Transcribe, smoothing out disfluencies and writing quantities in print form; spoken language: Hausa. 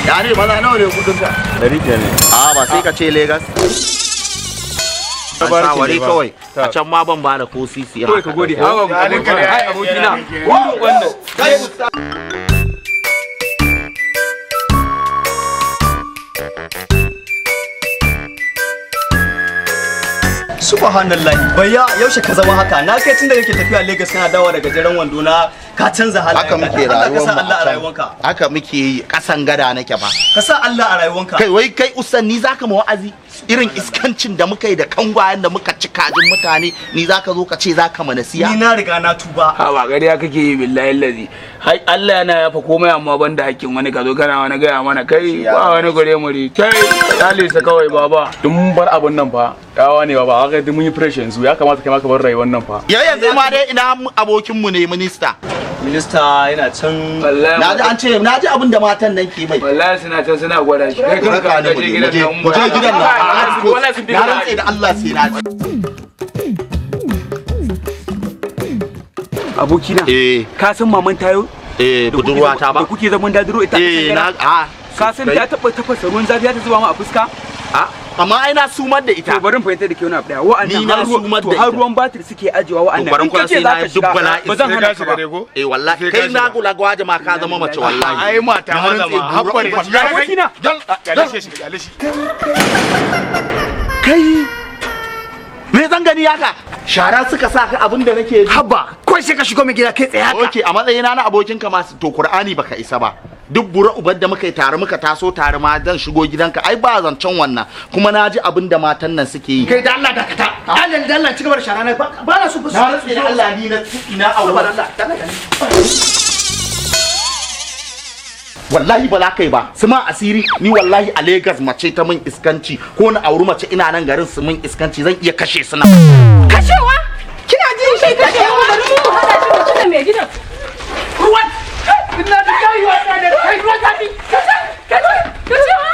Ya ne maza nawa ne kudin ka? 100 ne. A ba sai ka ce Lagos. Shawari kawai. A can ma ban ba da ko sisi. Kawai ka gode. Ai abokina. Wannan. Subhanallahi bayya yaushe ka zama haka na kai tunda kake tafiya Lagos kana dawo daga jaren wando na ka canza halaye haka muke rayuwanka haka muke yi kasan gada nake ba ka sa Allah a rayuwanka kai wai kai usan ni zaka ma wa'azi irin iskancin da muka yi da kangwayen da muka ci kajin mutane ni zaka zo ka ce zaka mana siya ni na riga na tuba ha ba gariya kake yi billahi allazi hai Allah yana yafa komai amma banda hakkin wani ka zo kana wani gaya mana kai ba wani gure muri kai dalisa kawai baba dun bar abun nan fa yawa ne baba haka duk mun yi fresh yanzu ya kamata kai ma ka bar rayuwar nan fa yanzu ma dai ina abokin mu ne minista yana can naji an ce naji abin da matan nan ke mai wallahi suna can suna gwada shi kai kanka ka je gidan nan mu je gidan nan wallahi sun bi na rantse da Allah sai na abokina ka san maman tayo budurwa ta ba da kuke zaman dadiro ita na ka san ta taba tafasa ruwan zafi ta zuba mu a fuska amma ai na sumar da ita to bari fahimta da ke wani abu daya wa'annan har ruwan batir suke ajewa wa'annan in kace za ka shiga ba zan hana ka ba wallahi kai na gula gwaje ma ka zama mace wallahi ai mata maza ma habbar abokina kai me zan gani haka shara suka sa ka abin da nake haba kai sai ka shigo mai gida kai tsaye haka okay a matsayina na abokin ka ma to Qur'ani baka isa ba duk bura ubar da muka yi tare muka taso tare ma zan shigo gidanka ai ba zancen wannan kuma na ji abin da matan nan suke yi kai da Allah dakata Allah ci gaba da shara na ba na so na rantsi da Allah ni na ina aure wallahi ba za ka yi ba su ma asiri ni wallahi a Lagos mace ta min iskanci ko na auri mace ina nan garin su min iskanci zan iya kashe su na kashewa kina ji shi kashewa bari mu hada shi mu cika mai gidan ruwan inna lillahi wa inna ilaihi raji'un kashewa